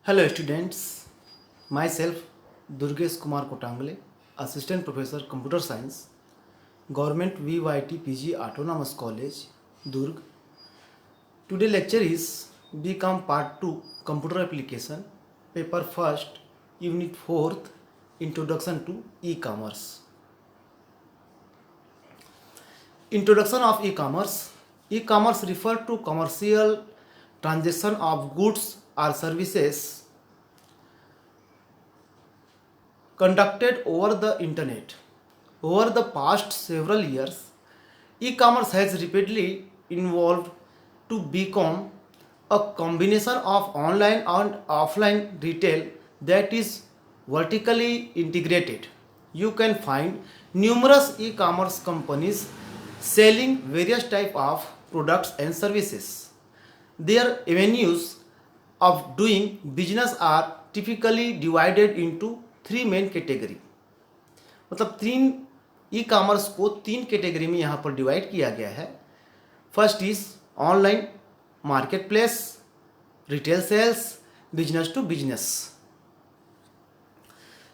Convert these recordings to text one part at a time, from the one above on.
Hello students, myself Durgesh Kumar Kotangle, Assistant Professor Computer Science, Government VYT PG Autonomous College, Durg. Today lecture is BCom Part 2 Computer Application, Paper 1st, Unit 4th, Introduction to E-Commerce. Introduction of E-Commerce. E-commerce refers to commercial transaction of goods or services conducted over the internet. Over the past several years, e-commerce has rapidly evolved to become a combination of online and offline retail that is vertically integrated. You can find numerous e-commerce companies selling various types of products and services. Their avenues of doing business are typically divided into three main category, मतलब तीन e commerce को तीन category में यहाँ पर divide किया गया है. First is online market place, retail sales, business to business.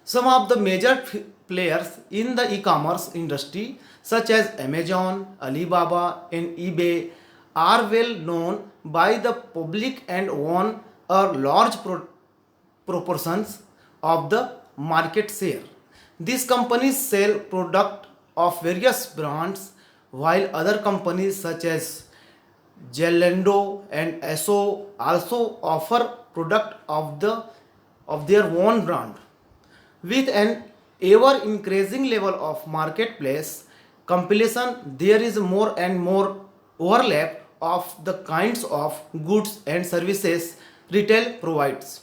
Some of the major players in the e-commerce industry such as Amazon, Alibaba and eBay are well known by the public and own a large proportions of the market share. These companies sell product of various brands while other companies such as Zalando and Esso also offer product of their own brand. With an ever increasing level of marketplace competition, there is more and more overlap of the kinds of goods and services retail provides.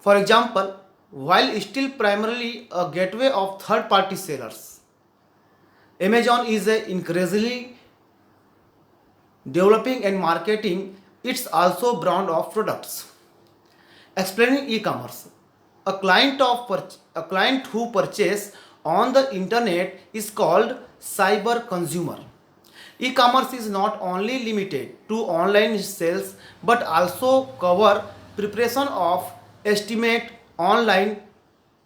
For example, while still primarily a gateway of third-party sellers, Amazon is increasingly developing and marketing its also brand of products. Explaining e-commerce. A client who purchase on the internet is called cyber consumer. E-commerce is not only limited to online sales but also cover preparation of estimate, online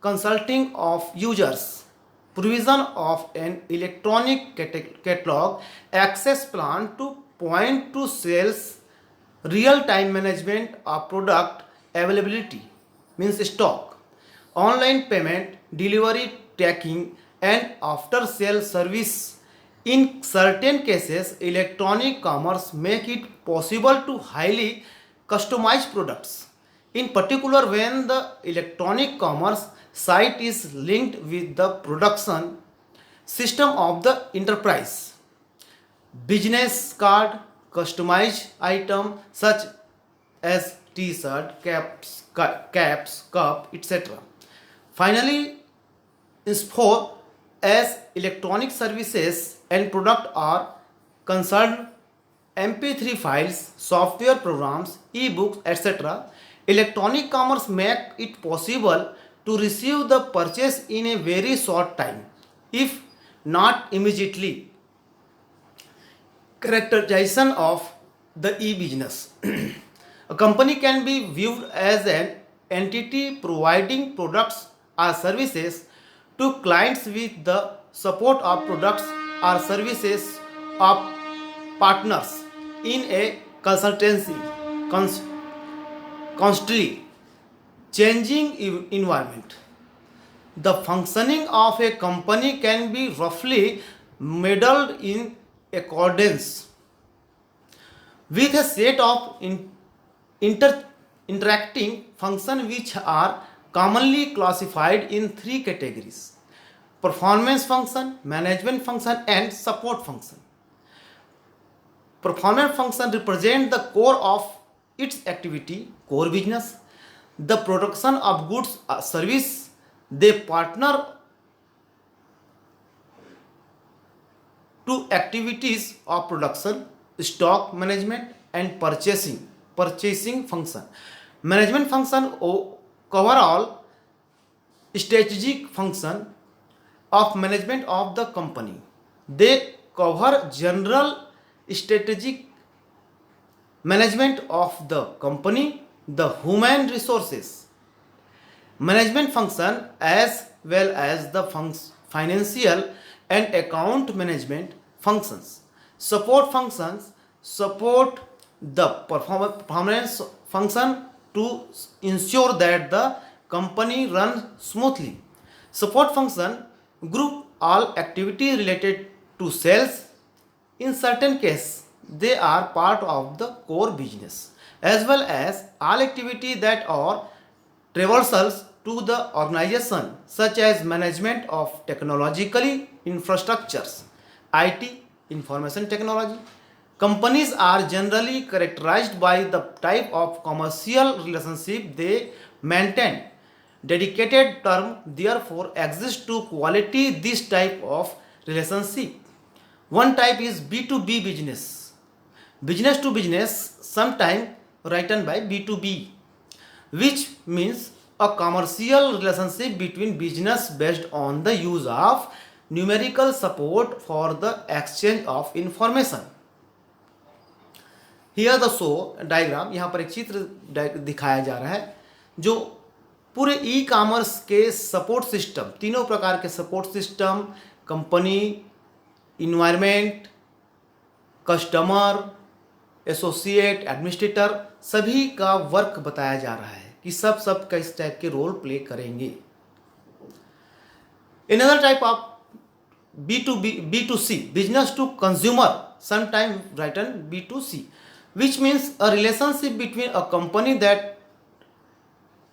consulting of users, provision of an electronic catalog, access plan to point to sales, real-time management of product availability, means stock, online payment, delivery tracking and after-sale service. In certain cases, electronic commerce make it possible to highly customize products. In particular, when the electronic commerce site is linked with the production system of the enterprise. Business card, customized item such as t-shirt, caps, cup, etc. Finally, insofar as electronic services and product are concerned, MP3 files, software programs, e-books, etc. Electronic commerce make it possible to receive the purchase in a very short time, if not immediately. Characterization of the e-business. A company can be viewed as an entity providing products or services to clients with the support of products or services of partners in a consultancy, constantly changing environment. The functioning of a company can be roughly modeled in accordance with a set of interacting functions which are commonly classified in three categories: performance function, management function and support function. Performance function represent the core of its activity, core business, the production of goods or service. They partner to activities of production, stock management and purchasing function. Management function cover all strategic function of management of the company. They cover general strategic management of the company the human resources management function as well as the financial and account management functions. Support functions support the performance function to ensure that the company runs smoothly. Support function group all activity related to sales. In certain cases, they are part of the core business as well as all activity that are traversals to the organization such as management of technological infrastructures, IT, information technology. Companies are generally characterized by the type of commercial relationship they maintain. Dedicated term therefore exists to quality this type of relationship. One type is B2B business. Business to business, sometimes written by B2B, which means a commercial relationship between business based on the use of numerical support for the exchange of information. Here the show diagram, यहाँ पर एक चित्र दिखाया जा रहा है जो पूरे ई कॉमर्स के सपोर्ट सिस्टम, तीनों प्रकार के support system, company, environment, customer, associate, administrator, सभी का वर्क बताया जा रहा है कि सब किस टाइप के रोल प्ले करेंगे. Another type of B2C, business to consumer, sometimes written B2C, which means a relationship between a company that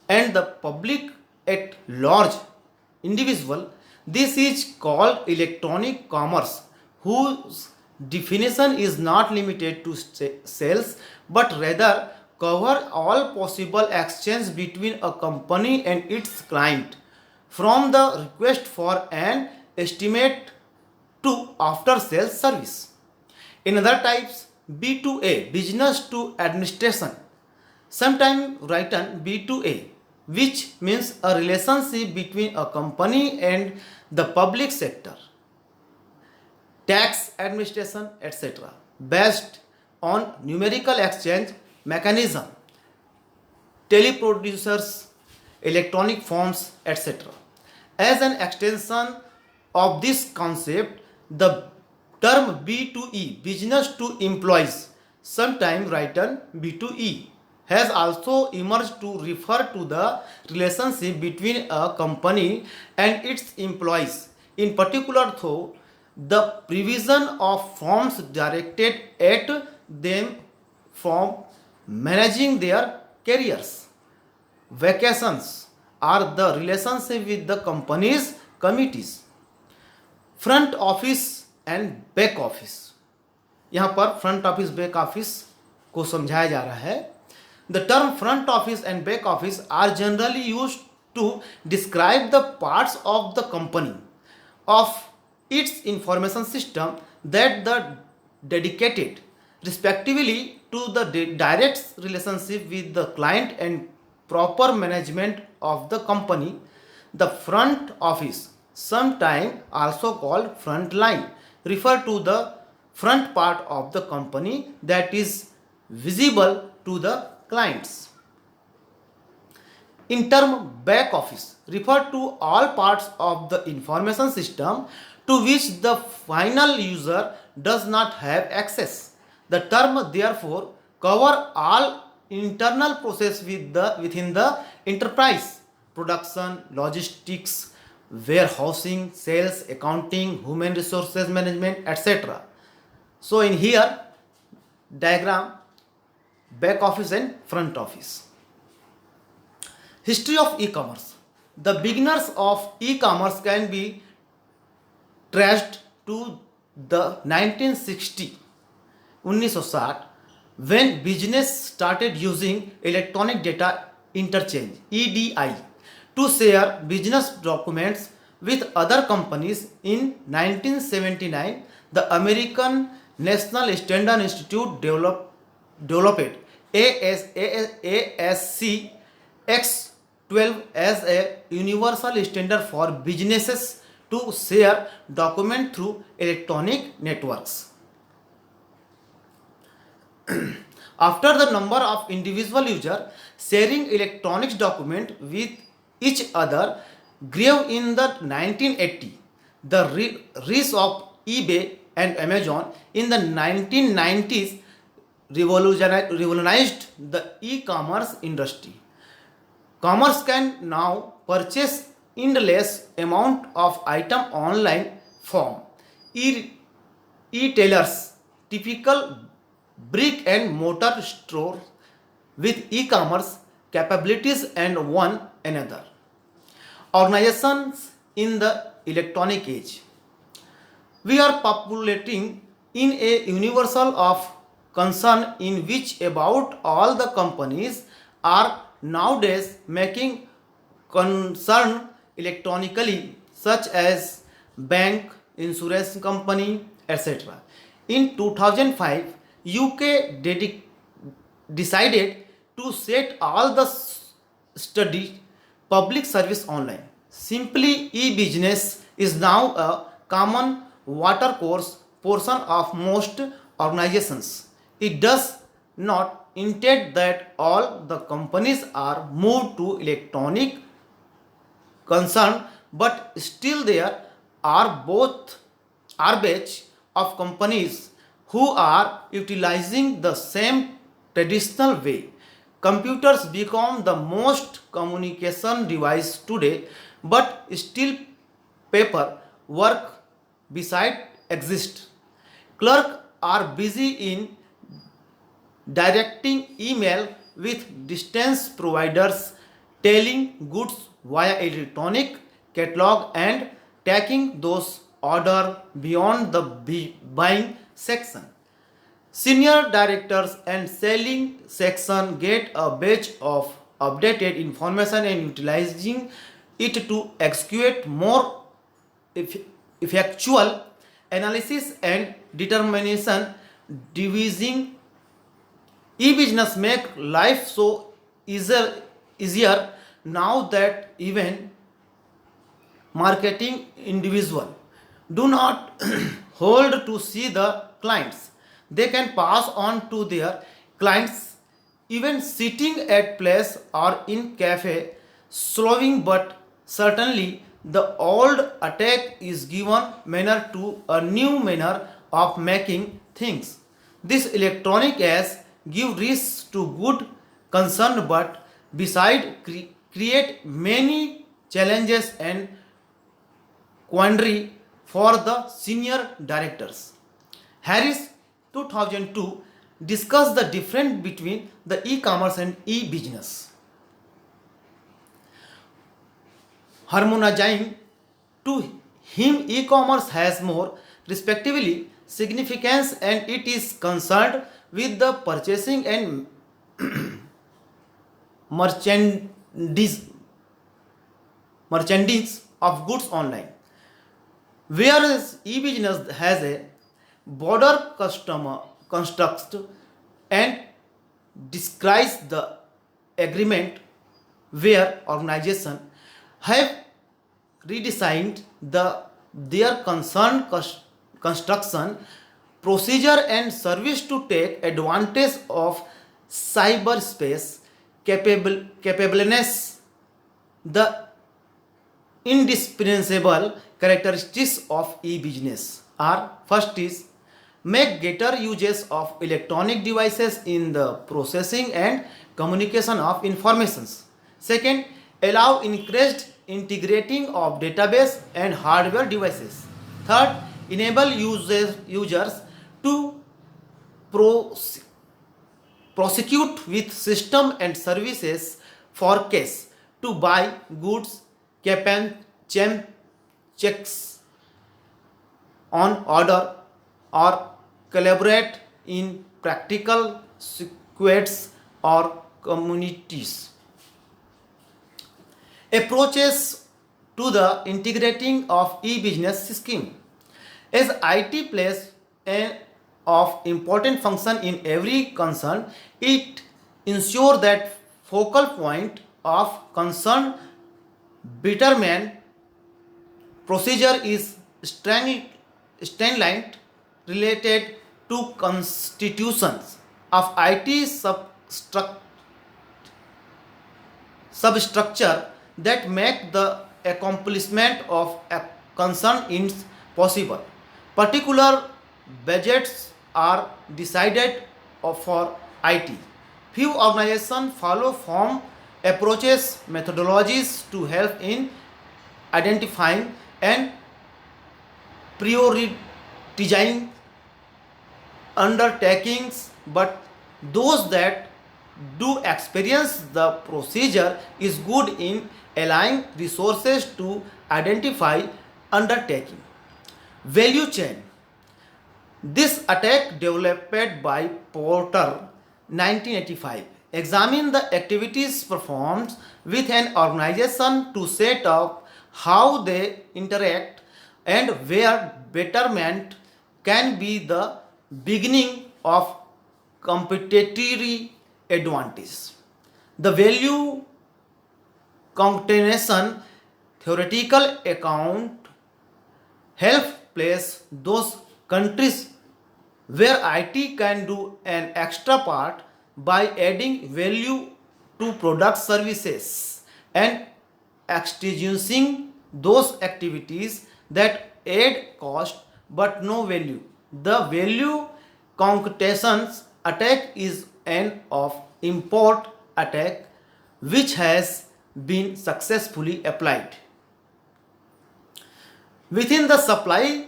and the public at large individual. This is called electronic commerce, whose definition is not limited to sales but rather cover all possible exchange between a company and its client, from the request for an estimate to after sales service. In other types, B2A, business to administration, sometimes written B2A, which means a relationship between a company and the public sector, tax administration, etc., based on numerical exchange mechanism, teleproducers, electronic forms, etc. As an extension of this concept, the term B2E, business to employees, sometimes written B2E, has also emerged to refer to the relationship between a company and its employees. In particular, though, the provision of forms directed at them from managing their careers, vacations, or the relationship with the company's committees. Front office and back office, यहाँ पर front office back office को समझाया जा रहा है. The term front office and back office are generally use to describe the parts of the company of its information system that the dedicated respectively to the direct relationship with the client and proper management of the company. The front office, sometimes also called front line, refer to the front part of the company that is visible to the clients. In term back office, refer to all parts of the information system to which the final user does not have access. The term therefore cover all internal process within the enterprise: production, logistics, warehousing, sales, accounting, human resources management, etc. So in here diagram, back office and front office. History of e-commerce. The beginners of e-commerce can be traced to the 1960 when business started using electronic data interchange EDI to share business documents with other companies. In 1979, the American National Standard Institute developed ASC X12 as a universal standard for businesses to share documents through electronic networks. After the number of individual users sharing electronic document with each other grew in the 1980, the rise of eBay and Amazon in the 1990s revolutionized the e-commerce industry. Commerce can now purchase endless amount of item online from e- e-tailers, typical brick and mortar store with e-commerce capabilities and one another. Organizations in the electronic age. We are populating in a universal of concern in which about all the companies are nowadays making concern electronically such as bank, insurance company, etc. In 2005, UK decided to set all the study public service online. Simply e-business is now a common water course portion of most organizations. It does not intend that all the companies are moved to electronic concern, but still there are both are batch of companies who are utilizing the same traditional way. Computers become the most communication device today, but still paper work beside exist. Clerks are busy in directing email with distance providers, tailing goods via electronic catalog and taking those order beyond the buying section. Senior directors and selling section get a batch of updated information and utilizing it to execute more effectual analysis and determination. Devising e-business make life so easier now that even marketing individual do not hold to see the clients. They can pass on to their clients even sitting at place or in cafe slowing, but certainly the old attack is given manner to a new manner of making things. This electronic as give rise to good concern, but beside create many challenges and quandary for the senior directors. Harris 2002 discussed the difference between the e-commerce and e-business, harmonizing to him e-commerce has more respectively significance and it is concerned with the purchasing and merchandise merchandise of goods online, whereas e-business has a broader customer construct and describes the agreement where organization have redesigned their concerned construction procedure and service to take advantage of cyberspace capableness. The indispensable characteristics of e-business are: first is make greater uses of electronic devices in the processing and communication of informations. Second, allow increased integrating of database and hardware devices. Third, enable users to pros- prosecute with system and services for case to buy goods, campaign checks on order, or collaborate in practical squads or communities. Approaches to the integrating of e-business scheme. As IT plays an of important function in every concern, it ensures that focal point of concern determined procedure is streamlined related to constitutions. of IT substructure that make the accomplishment of a concern is possible. Particular budgets are decided for IT. Few organizations follow form approaches methodologies to help in identifying and prioritizing undertakings, but those that do experience the procedure is good in aligning resources to identify undertaking. Value chain. This attack developed by Porter 1985 examined the activities performed with an organization to set up how they interact and where betterment can be the beginning of competitive advantage. The value concatenation theoretical account help place those countries where IT can do an extra part by adding value to product services and extinguishing those activities that add cost but no value. The value concatenations attack is an of import attack which has been successfully applied. Within the supply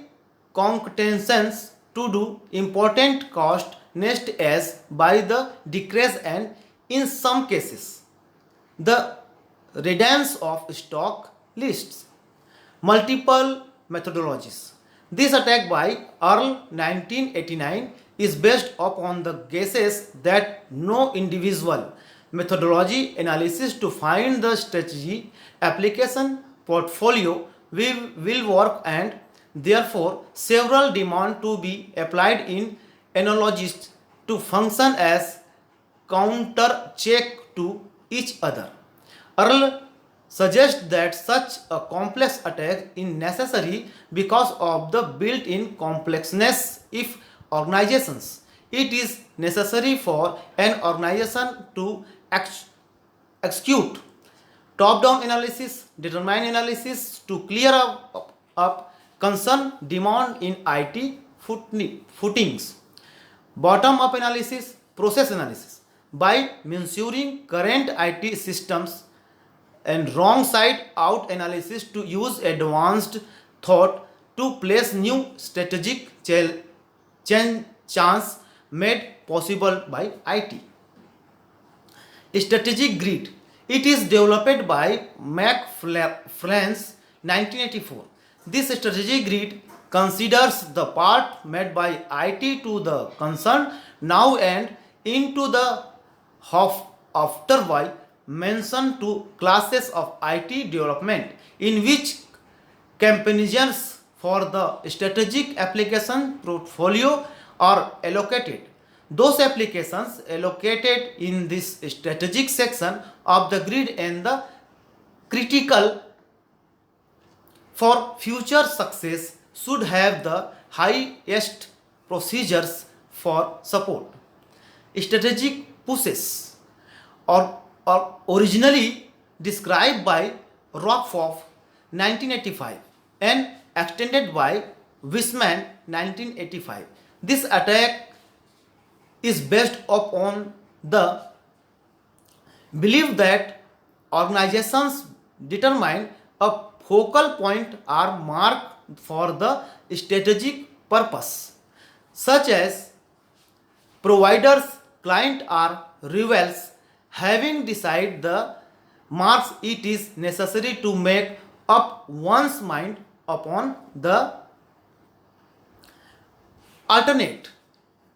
concatenations to do important cost next as by the decrease and in some cases the redance of stock lists. Multiple methodologies. This attack by Earl 1989 is based upon the guesses that no individual methodology analysis to find the strategy application portfolio will work, and therefore several demand to be applied in analogies to function as counter check to each other. Earl suggests that such a complex attack is necessary because of the built-in complexness if organizations. It is necessary for an organization to execute top-down analysis, determine analysis to clear up concern demand in IT footings. Bottom-up analysis, process analysis. By measuring current IT systems and wrong side out analysis to use advanced thought to place new strategic chance made possible by IT. Strategic grid. It is developed by McFarlane 1984. This strategic grid considers the part made by IT to the concern now and into the afterwhile mentioned two classes of IT development in which companions for the strategic application portfolio are allocated. Those applications allocated in this strategic section of the grid and the critical for future success should have the highest procedures for support. Strategic pushes are originally described by Rockfoff 1985 and extended by Wisman 1985. This attack is based upon the belief that organizations determine a focal point are marked for the strategic purpose, such as providers, client or rivals. Having decided the marks, it is necessary to make up one's mind upon the alternate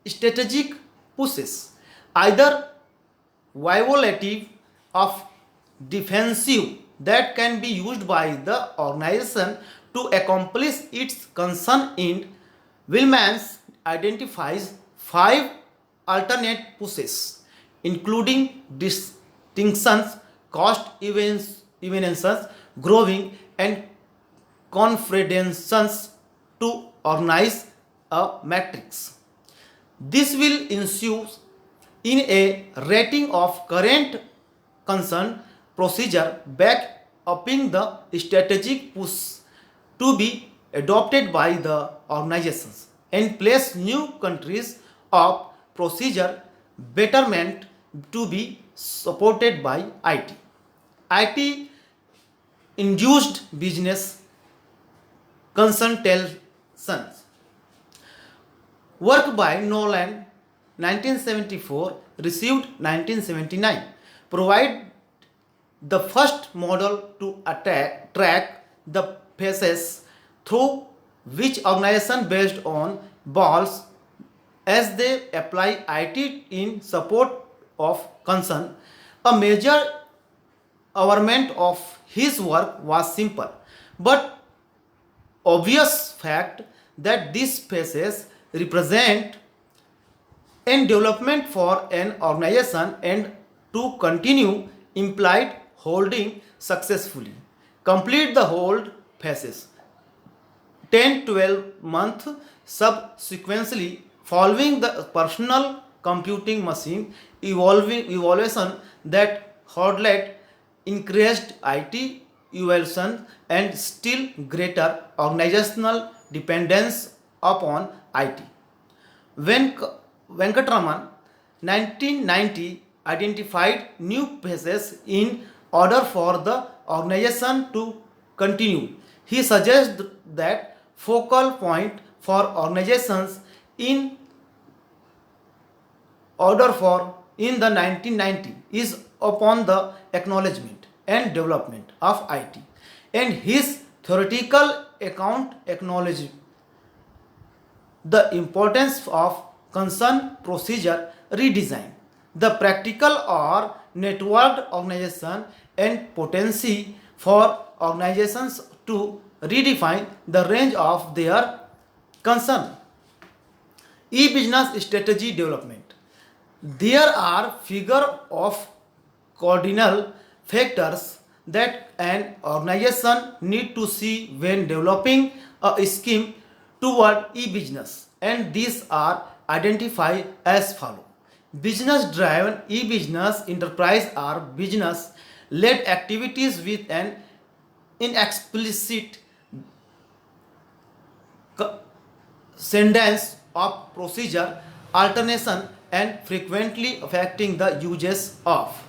strategic pushes, either violative of defensive that can be used by the organization to accomplish its concern in. Willmans identifies 5 alternate pushes, including distinctions, cost evanescence, growing, and confidence to organize a matrix. This will ensure in a rating of current concern procedure back upping the strategic push to be adopted by the organizations and place new countries of procedure betterment to be supported by IT. IT induced business consultations. Work by Nolan 1974 received 1979 provide the first model to track the phases through which organization based on balls as they apply IT in support of concern. A major element of his work was simple but obvious fact that these phases represent in development for an organization and to continue implied holding successfully complete the hold phases 10-12 month subsequently following the personal computing machine evaluation that hurdled increased IT evaluation and still greater organizational dependence upon IT. Venkatraman 1990 identified new phases in order for the organization to continue. He suggests that focal point for organizations in order for in the 1990 is upon the acknowledgement and development of IT and his theoretical account acknowledged the importance of concern procedure redesign, the practical or networked organization and potency for organizations to redefine the range of their concern. E-business strategy development. There are figure of cardinal factors that an organization need to see when developing a scheme toward e-business and these are identified as follow. Business driven e-business enterprise are business led activities with an inexplicit sentence of procedure alternation and frequently affecting the uses of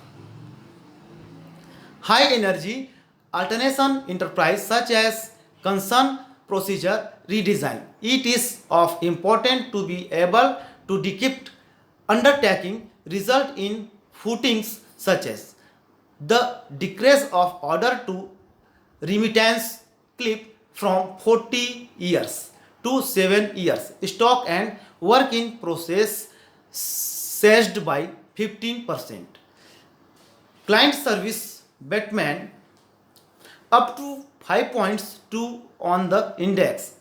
high energy alternation enterprise such as concern procedure redesign. It is of important to be able to depict undertaking result in footings such as the decrease of order to remittance clip from 40 years to 7 years stock and work in process seized by 15%. Client service Batman up to 5 points to on the index.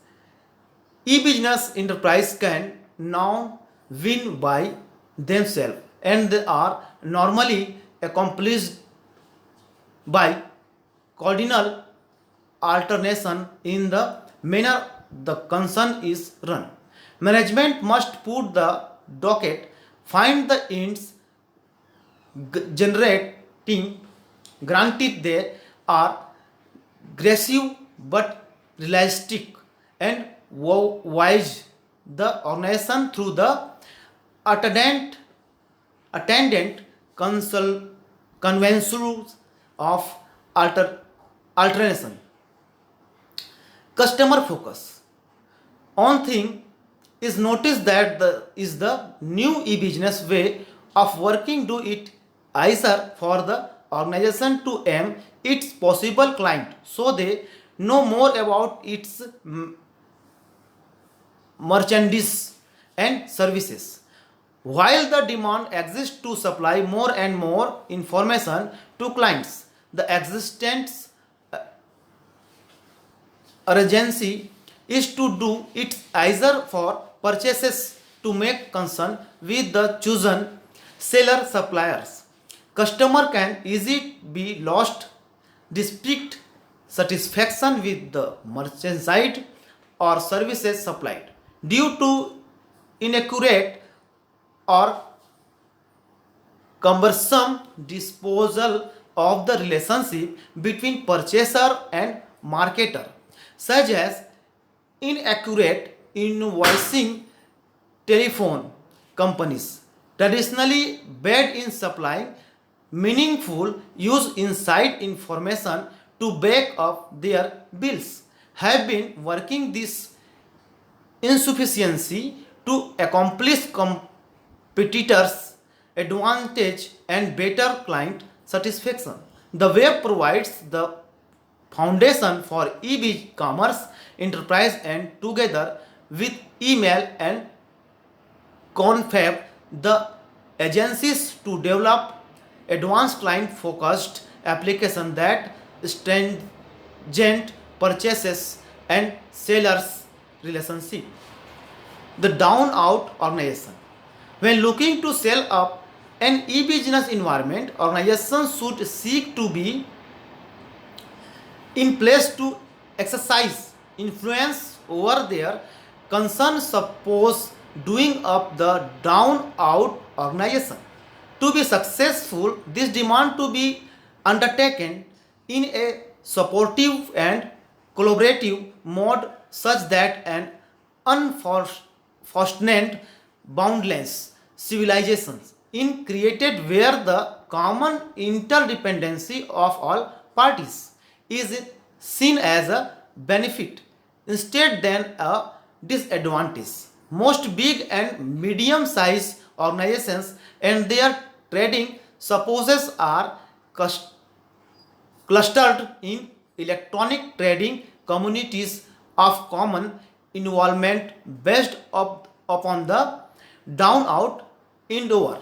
E-business enterprise can now win by themselves and they are normally accomplished by cardinal alternation in the manner the concern is run. Management must put the docket, find the ends, generating, granted they are aggressive but realistic and wise the organization through the attendant conventions of alternation. Customer focus. On thing is noticed that the new e-business way of working do it easier for the organization to aim its possible client so they know more about its merchandise and services. While the demand exists to supply more and more information to clients, the existence urgency is to do it either for purchases to make concern with the chosen seller suppliers. Customer can easily be lost despite satisfaction with the merchandise or services supplied due to inaccurate or cumbersome disposal of the relationship between purchaser and marketer, such as inaccurate invoicing. Telephone companies traditionally bad in supplying meaningful use inside information to back up their bills have been working this insufficiency to accomplish competitors' advantage and better client satisfaction. The web provides the foundation for e-commerce enterprise, and together with email and confab the agencies to develop advanced client focused application that stringent purchases and sellers relationship. The down out organization, when looking to sell up an e-business environment, organizations should seek to be in place to exercise influence over their concern. Suppose doing up the down out organization to be successful, this demand to be undertaken in a supportive and collaborative mode such that an unfortunate boundless civilizations in created where the common interdependency of all parties is seen as a benefit instead than a disadvantage. Most big and medium sized organizations and their trading supposes are clustered in electronic trading communities of common involvement based upon the down out indoor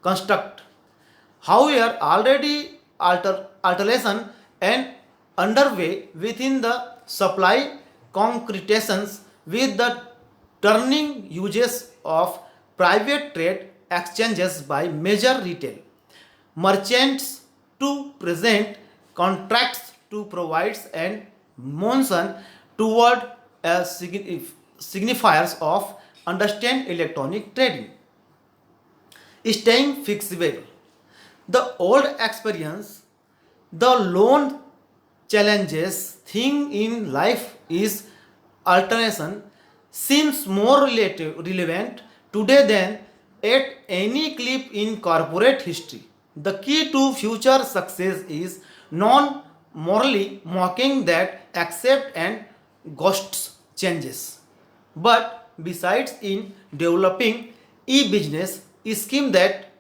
construct. However, already alteration and underway within the supply concretations with the turning uses of private trade exchanges by major retail merchants to present contracts to provide and motion toward a signifiers of understand electronic trading staying fixable. The old experience, the lone challenges thing in life is alternation seems more relevant today than at any clip in corporate history. The key to future success is non morally mocking that accept and ghosts changes. But besides in developing e-business scheme that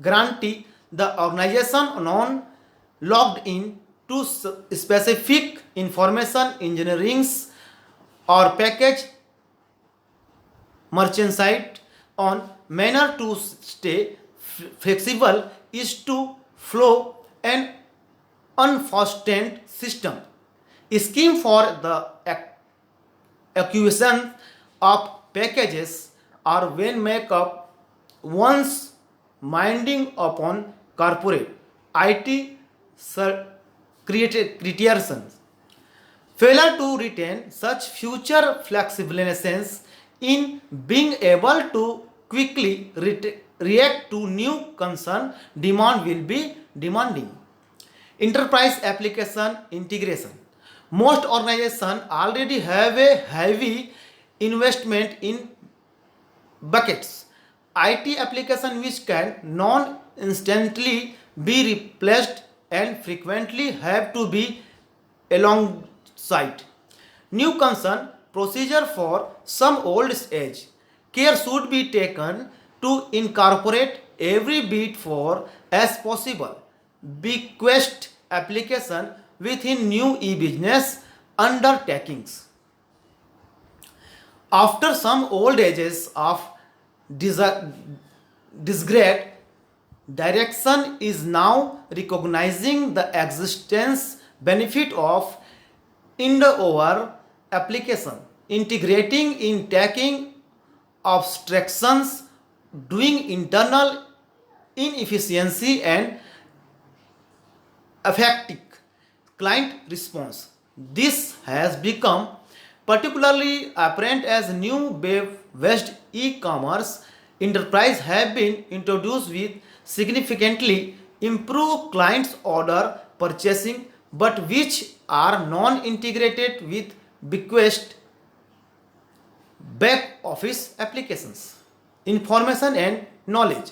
guarantee the organization non logged in to specific information engineerings or package merchandise on manner to stay flexible is to flow an unfastened system scheme for the acquisition of packages or when make up one's minding upon corporate IT creations. Failure to retain such future flexibility in being able to quickly react to new concern demand will be demanding. Enterprise application integration. Most organizations already have a heavy investment in buckets. IT application which can non-instantly be replaced and frequently have to be alongside. New concern procedure for some old age. Care should be taken to incorporate every bit for as possible. Bequest application within new e-business undertakings. After some old ages of disgrade, direction is now recognizing the existence benefit of over application, integrating in taking abstractions, doing internal inefficiency and affecting client response. This has become particularly apparent as new web-based e-commerce enterprise have been introduced with significantly improve clients' order purchasing, but which are non-integrated with bequest back office applications. Information and knowledge.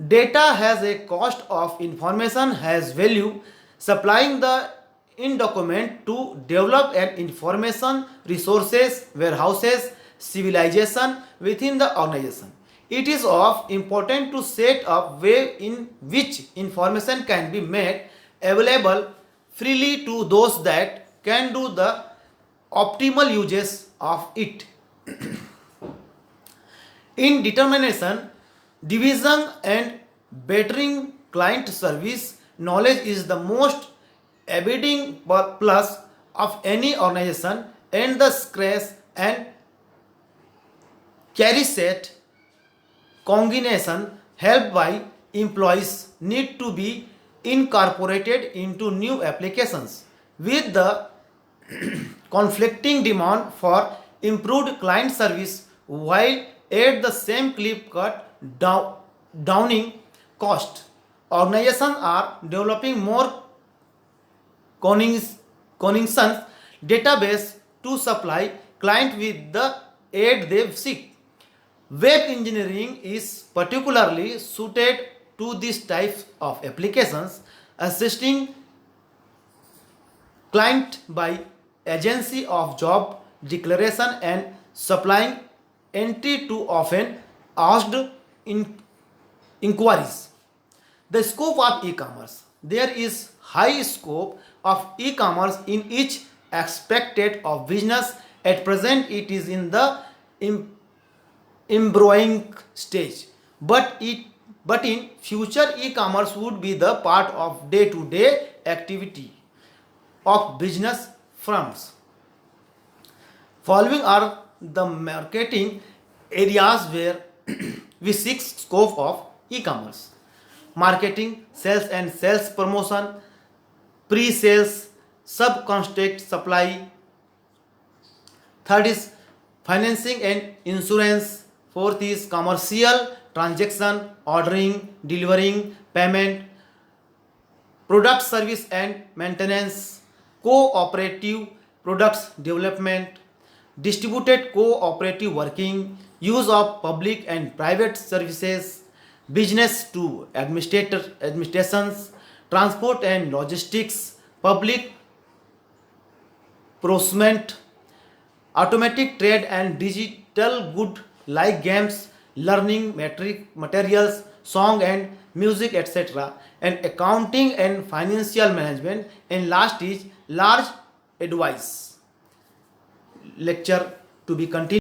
Data has a cost of information has value. Supplying the in document to develop an information resources, warehouses, civilization within the organization. It is of important to set up way in which information can be made available freely to those that can do the optimal uses of it. In determination, division and bettering client service, knowledge is the most abiding plus of any organization, and the scratch and carry set combination helped by employees need to be incorporated into new applications with the conflicting demand for improved client service while at the same clip cut downing cost. Organizations are developing more connections database to supply client with the aid they seek. Web engineering is particularly suited to this type of applications, assisting client by agency of job declaration and supplying entry to often asked in inquiries. The scope of e-commerce. There is high scope of e-commerce in each aspect of business. At present, it is in the embryonic stage, but in future, e-commerce would be the part of day-to-day activity of business firms. Following are the marketing areas where we seek scope of e-commerce. Marketing, sales and sales promotion, pre-sales, subcontract supply. Third is financing and insurance. Fourth is commercial transaction, ordering, delivering, payment, product service and maintenance, cooperative products development, distributed cooperative working, use of public and private services, business to administrations, transport and logistics, public procurement, automatic trade and digital good like games, learning materials, song and music, etc., and accounting and financial management, and last is large advice. Lecture to be continued.